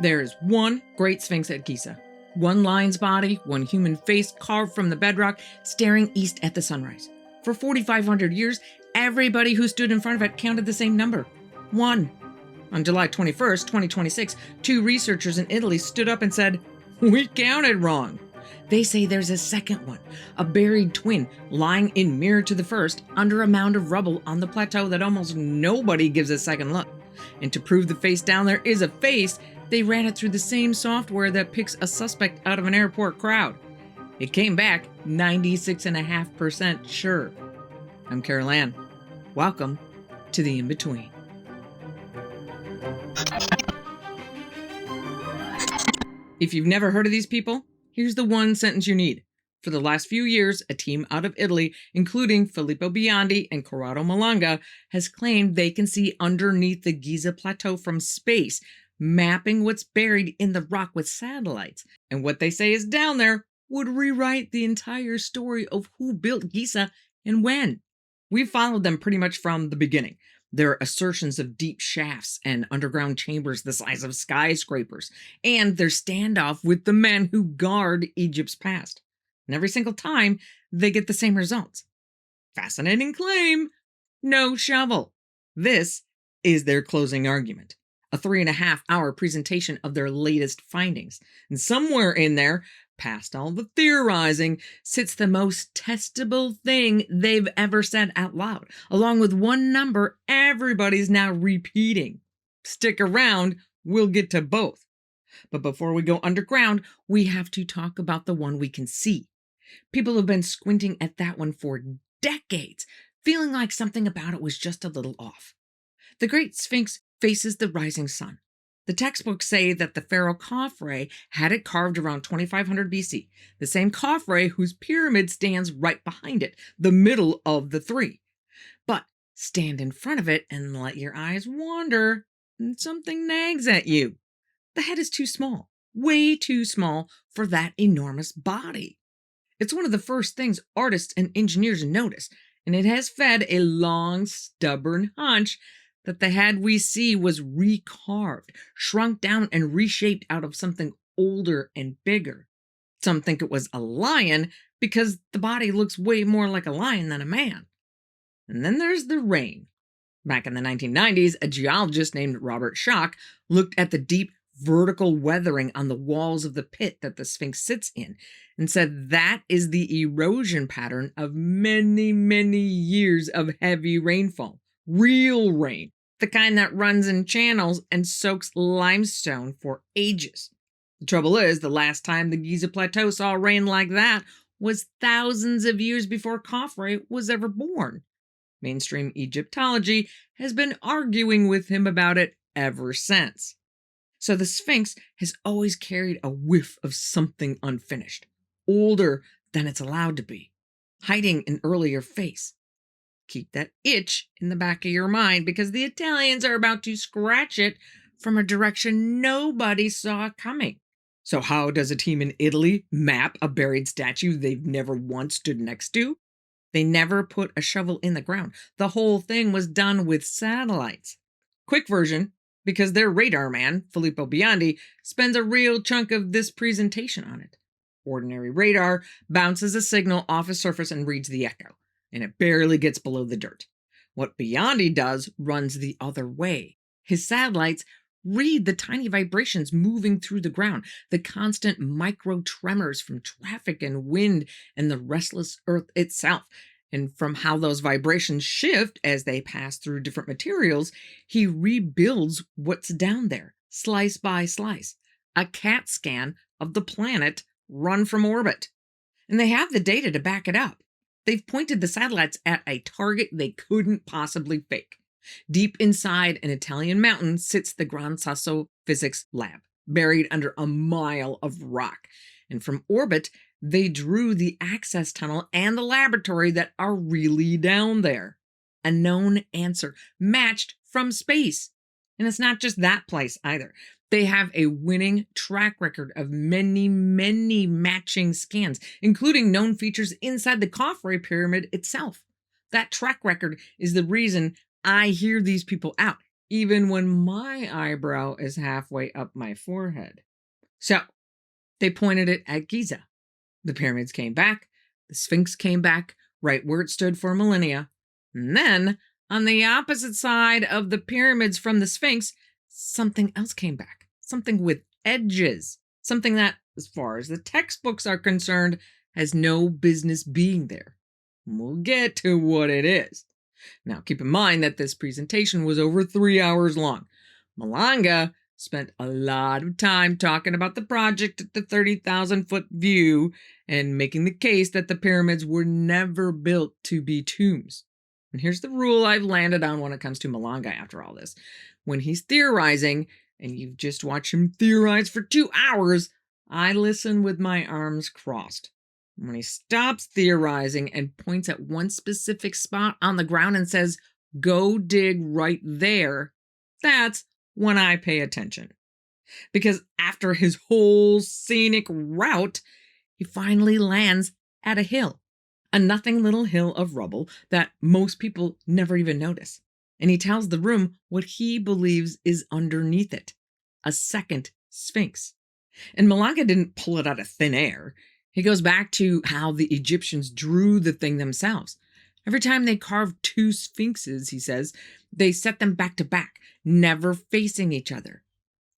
There is one Great Sphinx at Giza. One lion's body, one human face carved from the bedrock, staring east at the sunrise. For 4,500 years, everybody who stood in front of it counted the same number. 1. On July 21st, 2026, 2 researchers in Italy stood up and said, "We counted wrong." They say there's a second one, a buried twin, lying in mirror to the first, under a mound of rubble on the plateau that almost nobody gives a second look. And to prove the face down there is a face, they ran it through the same software that picks a suspect out of an airport crowd. It came back 96.5% sure. I'm Carol Ann. Welcome to the In-Between. If you've never heard of these people, here's the one sentence you need. For the last few years, a team out of Italy, including Filippo Biondi and Corrado Malanga, has claimed they can see underneath the Giza Plateau from space, mapping what's buried in the rock with satellites. And what they say is down there would rewrite the entire story of who built Giza and when. We've followed them pretty much from the beginning. Their assertions of deep shafts and underground chambers the size of skyscrapers, and their standoff with the men who guard Egypt's past. And every single time, they get the same results. Fascinating claim. No shovel. This is their closing argument. A 3.5-hour presentation of their latest findings. And somewhere in there, past all the theorizing, sits the most testable thing they've ever said out loud, along with one number everybody's now repeating. Stick around, we'll get to both. But before we go underground, we have to talk about the one we can see. People have been squinting at that one for decades, feeling like something about it was just a little off. The Great Sphinx faces the rising sun. The textbooks say that the pharaoh Khafre had it carved around 2500 BC, the same Khafre whose pyramid stands right behind it, the middle of the three. But stand in front of it and let your eyes wander, and something nags at you. The head is too small, way too small for that enormous body. It's one of the first things artists and engineers notice, and it has fed a long, stubborn hunch that the head we see was recarved, shrunk down, and reshaped out of something older and bigger. Some think it was a lion because the body looks way more like a lion than a man. And then there's the rain. Back in the 1990s, a geologist named Robert Schoch looked at the deep vertical weathering on the walls of the pit that the Sphinx sits in and said that is the erosion pattern of many, many years of heavy rainfall. Real rain, the kind that runs in channels and soaks limestone for ages. The trouble is, the last time the Giza Plateau saw rain like that was thousands of years before Khafre was ever born. Mainstream Egyptology has been arguing with him about it ever since. So the Sphinx has always carried a whiff of something unfinished, older than it's allowed to be, hiding an earlier face. Keep that itch in the back of your mind because the Italians are about to scratch it from a direction nobody saw coming. So how does a team in Italy map a buried statue they've never once stood next to? They never put a shovel in the ground. The whole thing was done with satellites. Quick version, because their radar man, Filippo Biondi, spends a real chunk of this presentation on it. Ordinary radar bounces a signal off a surface and reads the echo, and it barely gets below the dirt. What Biondi does runs the other way. His satellites read the tiny vibrations moving through the ground, the constant micro tremors from traffic and wind and the restless earth itself. And from how those vibrations shift as they pass through different materials, he rebuilds what's down there, slice by slice. A CAT scan of the planet run from orbit. And they have the data to back it up. They've pointed the satellites at a target they couldn't possibly fake. Deep inside an Italian mountain sits the Gran Sasso Physics Lab, buried under a mile of rock. And from orbit, they drew the access tunnel and the laboratory that are really down there. A known answer, matched from space. And it's not just that place either. They have a winning track record of many, many matching scans, including known features inside the Khafre pyramid itself. That track record is the reason I hear these people out, even when my eyebrow is halfway up my forehead. So they pointed it at Giza. The pyramids came back, the Sphinx came back, right where it stood for millennia. And then, on the opposite side of the pyramids from the Sphinx, something else came back. Something with edges. Something that, as far as the textbooks are concerned, has no business being there. We'll get to what it is. Now, keep in mind that this presentation was over 3 hours long. Malanga spent a lot of time talking about the project at the 30,000-foot view and making the case that the pyramids were never built to be tombs. And here's the rule I've landed on when it comes to Malanga after all this. When he's theorizing, and you've just watched him theorize for 2 hours, I listen with my arms crossed. When he stops theorizing and points at one specific spot on the ground and says, "Go dig right there," that's when I pay attention. Because after his whole scenic route, he finally lands at a hill. A nothing little hill of rubble that most people never even notice. And he tells the room what he believes is underneath it. A second Sphinx. And Malanga didn't pull it out of thin air. He goes back to how the Egyptians drew the thing themselves. Every time they carved 2 sphinxes, he says, they set them back to back, never facing each other.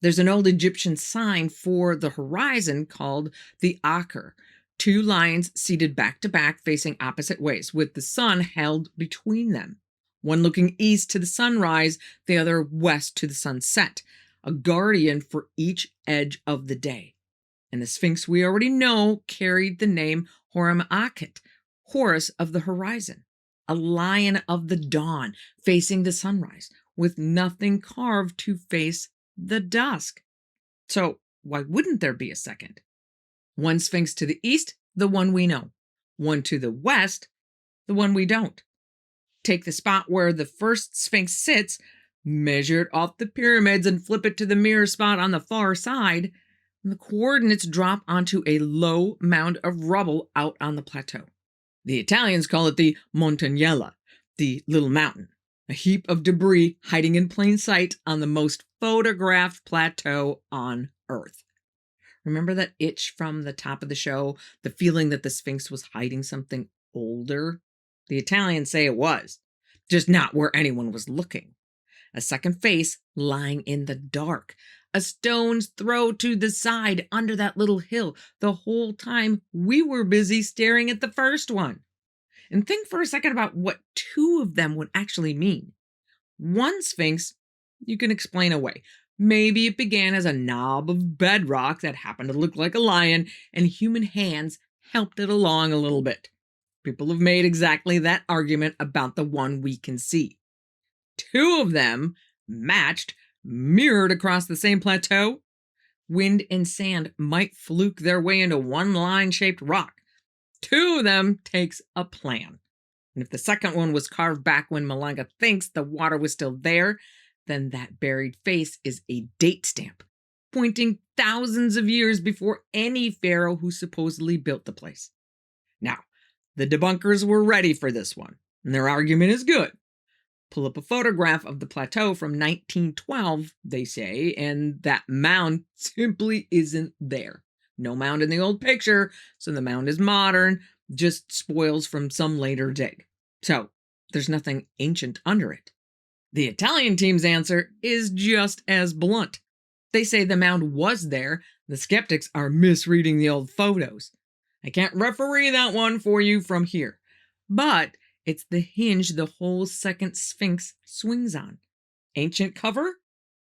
There's an old Egyptian sign for the horizon called the Akhir, 2 lines seated back to back facing opposite ways, with the sun held between them. One looking east to the sunrise, the other west to the sunset, a guardian for each edge of the day. And the Sphinx we already know carried the name Horam Akhet, Horus of the horizon, a lion of the dawn facing the sunrise, with nothing carved to face the dusk. So why wouldn't there be a second? One Sphinx to the east, the one we know. One to the west, the one we don't. Take the spot where the first Sphinx sits, measure it off the pyramids, and flip it to the mirror spot on the far side, and the coordinates drop onto a low mound of rubble out on the plateau. The Italians call it the montagnella, the little mountain, a heap of debris hiding in plain sight on the most photographed plateau on Earth. Remember that itch from the top of the show, the feeling that the Sphinx was hiding something older? The Italians say it was, just not where anyone was looking. A second face lying in the dark, a stone's throw to the side under that little hill, the whole time we were busy staring at the first one. And think for a second about what 2 of them would actually mean. One Sphinx you can explain away. Maybe it began as a knob of bedrock that happened to look like a lion, and human hands helped it along a little bit. People have made exactly that argument about the one we can see. 2 of them matched, mirrored across the same plateau. Wind and sand might fluke their way into one line-shaped rock. 2 of them takes a plan. And if the second one was carved back when Malanga thinks the water was still there, then that buried face is a date stamp, pointing thousands of years before any pharaoh who supposedly built the place. Now, the debunkers were ready for this one, and their argument is good. Pull up a photograph of the plateau from 1912, they say, and that mound simply isn't there. No mound in the old picture, so the mound is modern, just spoils from some later dig. So there's nothing ancient under it. The Italian team's answer is just as blunt. They say the mound was there. The skeptics are misreading the old photos. I can't referee that one for you from here. But it's the hinge the whole second Sphinx swings on. Ancient cover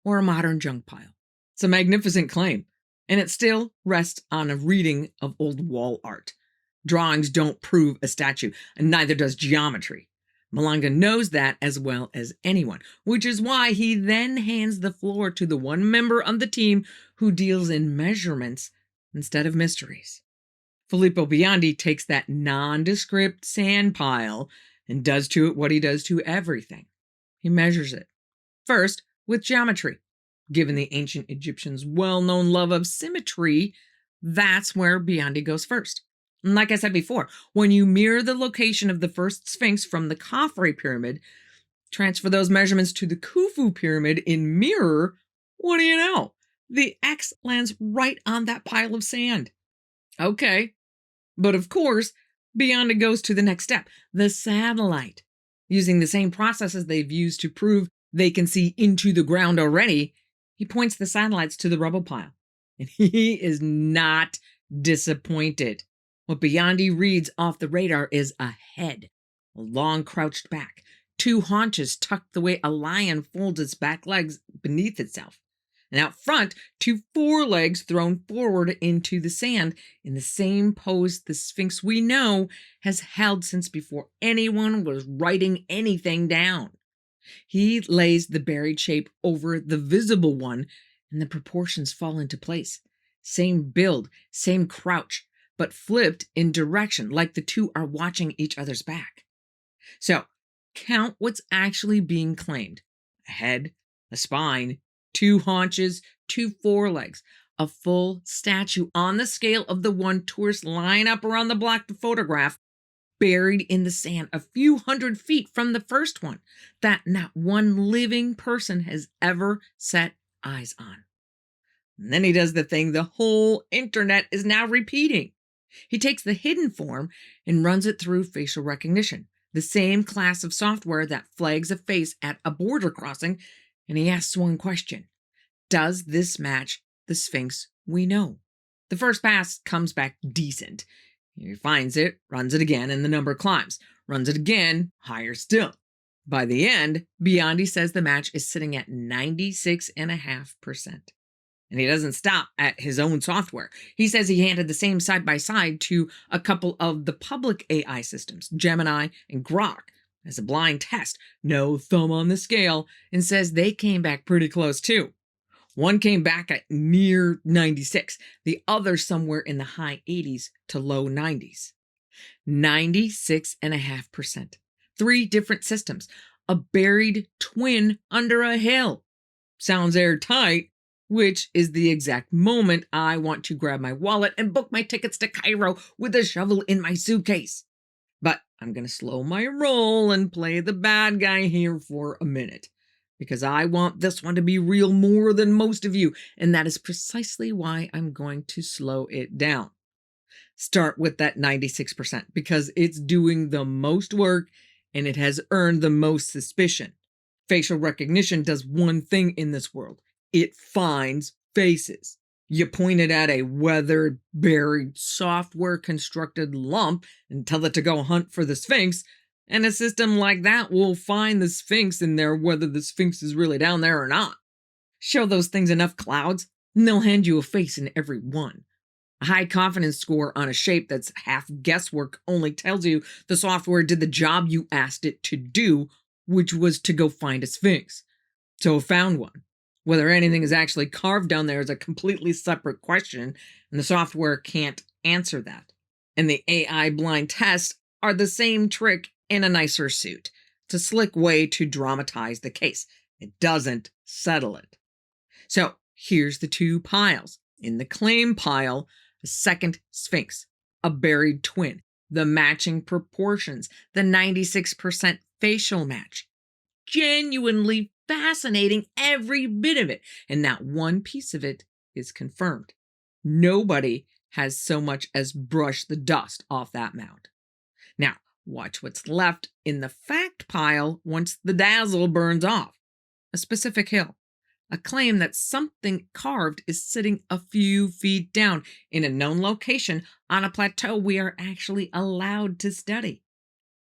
or a modern junk pile? It's a magnificent claim, and it still rests on a reading of old wall art. Drawings don't prove a statue, and neither does geometry. Malanga knows that as well as anyone, which is why he then hands the floor to the one member on the team who deals in measurements instead of mysteries. Filippo Biondi takes that nondescript sand pile and does to it what he does to everything. He measures it. First, with geometry. Given the ancient Egyptians' well-known love of symmetry, that's where Biondi goes first. And like I said before, when you mirror the location of the first Sphinx from the Khafre pyramid, Transfer those measurements to the Khufu pyramid in Mirror. What do you know? The X lands right on that pile of sand. Okay. But of course, Biondi goes to the next step, the satellite. Using the same processes they've used to prove they can see into the ground already, he points the satellites to the rubble pile. And he is not disappointed. What Biondi reads off the radar is a head, a long crouched back, two haunches tucked the way a lion folds its back legs beneath itself. And out front, two forelegs thrown forward into the sand in the same pose the Sphinx we know has held since before anyone was writing anything down. He lays the buried shape over the visible one, and the proportions fall into place. Same build, same crouch, but flipped in direction, like the two are watching each other's back. So, count what's actually being claimed. A head, a spine, two haunches, two forelegs, a full statue on the scale of the one tourists line up around the block to photograph, buried in the sand a few hundred feet from the first one that not one living person has ever set eyes on. And then he does the thing the whole internet is now repeating. He takes the hidden form and runs it through facial recognition, the same class of software that flags a face at a border crossing, and he asks one question. Does this match the Sphinx we know? The first pass comes back decent. He finds it, runs it again, and the number climbs. Runs it again, higher still. By the end, Biondi says the match is sitting at 96.5%. And he doesn't stop at his own software. He says he handed the same side-by-side to a couple of the public AI systems, Gemini and Grok, as a blind test, no thumb on the scale, and says they came back pretty close too. One came back at near 96, the other somewhere in the high 80s to low 90s. 96.5%. 3 different systems. A buried twin under a hill. Sounds airtight, which is the exact moment I want to grab my wallet and book my tickets to Cairo with a shovel in my suitcase. But I'm going to slow my roll and play the bad guy here for a minute, because I want this one to be real more than most of you, and that is precisely why I'm going to slow it down. Start with that 96%, because it's doing the most work and it has earned the most suspicion. Facial recognition does one thing in this world. It finds faces. You point it at a weathered, buried, software-constructed lump and tell it to go hunt for the Sphinx, and a system like that will find the Sphinx in there whether the Sphinx is really down there or not. Show those things enough clouds, and they'll hand you a face in every one. A high confidence score on a shape that's half guesswork only tells you the software did the job you asked it to do, which was to go find a Sphinx. So it found one. Whether anything is actually carved down there is a completely separate question, and the software can't answer that. And the AI blind tests are the same trick in a nicer suit. It's a slick way to dramatize the case. It doesn't settle it. So here's the 2 piles. In the claim pile, a second Sphinx, a buried twin, the matching proportions, the 96% facial match. Genuinely fascinating, every bit of it, and not one piece of it is confirmed. Nobody has so much as brushed the dust off that mound. Now, watch what's left in the fact pile once the dazzle burns off. A specific hill. A claim that something carved is sitting a few feet down in a known location on a plateau we are actually allowed to study.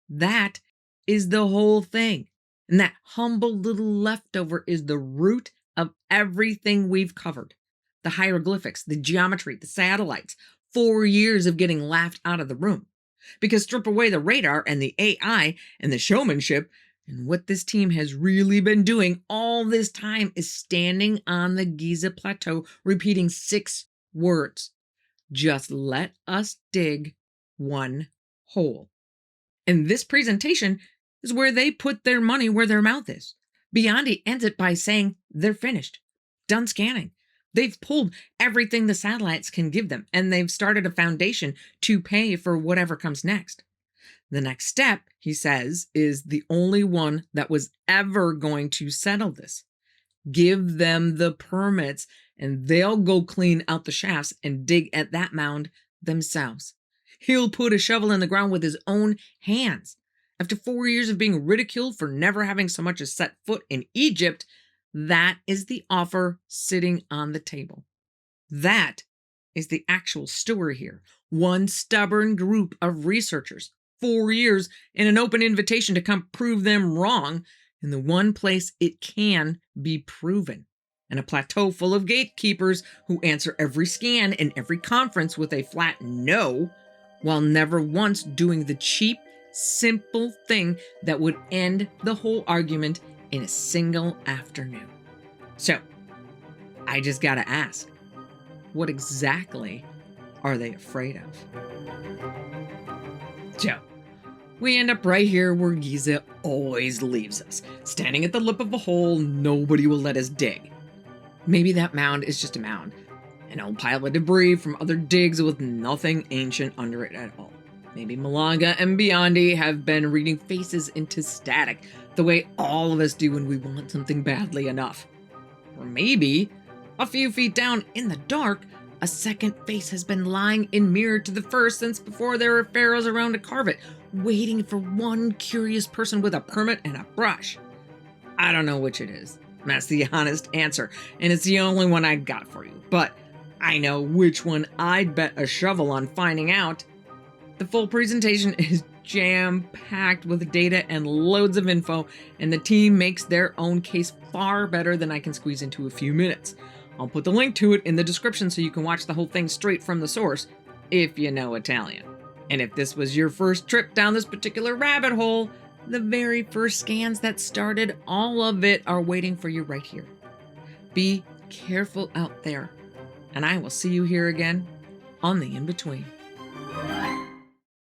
That is the whole thing. And that humble little leftover is the root of everything we've covered. The hieroglyphics, the geometry, the satellites. 4 years of getting laughed out of the room. Because strip away the radar and the AI and the showmanship, and what this team has really been doing all this time is standing on the Giza Plateau, repeating 6 words. Just let us dig one hole. And this presentation is where they put their money where their mouth is. Biondi ends it by saying they're finished, done scanning. They've pulled everything the satellites can give them, and they've started a foundation to pay for whatever comes next. The next step, he says, is the only one that was ever going to settle this. Give them the permits and they'll go clean out the shafts and dig at that mound themselves. He'll put a shovel in the ground with his own hands. After 4 years of being ridiculed for never having so much as set foot in Egypt, that is the offer sitting on the table. That is the actual story here. One stubborn group of researchers, 4 years, and an open invitation to come prove them wrong in the one place it can be proven. And a plateau full of gatekeepers who answer every scan and every conference with a flat no, while never once doing the cheap, simple thing that would end the whole argument in a single afternoon. So, I just gotta ask, what exactly are they afraid of? So, we end up right here where Giza always leaves us, standing at the lip of a hole nobody will let us dig. Maybe that mound is just a mound, an old pile of debris from other digs with nothing ancient under it at all. Maybe Malanga and Biondi have been reading faces into static, the way all of us do when we want something badly enough. Or maybe, a few feet down in the dark, a second face has been lying in mirror to the first since before there were pharaohs around to carve it, waiting for one curious person with a permit and a brush. I don't know which it is. That's the honest answer, and it's the only one I got for you. But I know which one I'd bet a shovel on finding out. The full presentation is jam-packed with data and loads of info, and the team makes their own case far better than I can squeeze into a few minutes. I'll put the link to it in the description so you can watch the whole thing straight from the source, if you know Italian. And if this was your first trip down this particular rabbit hole, the very first scans that started all of it are waiting for you right here. Be careful out there, and I will see you here again on the In-Between.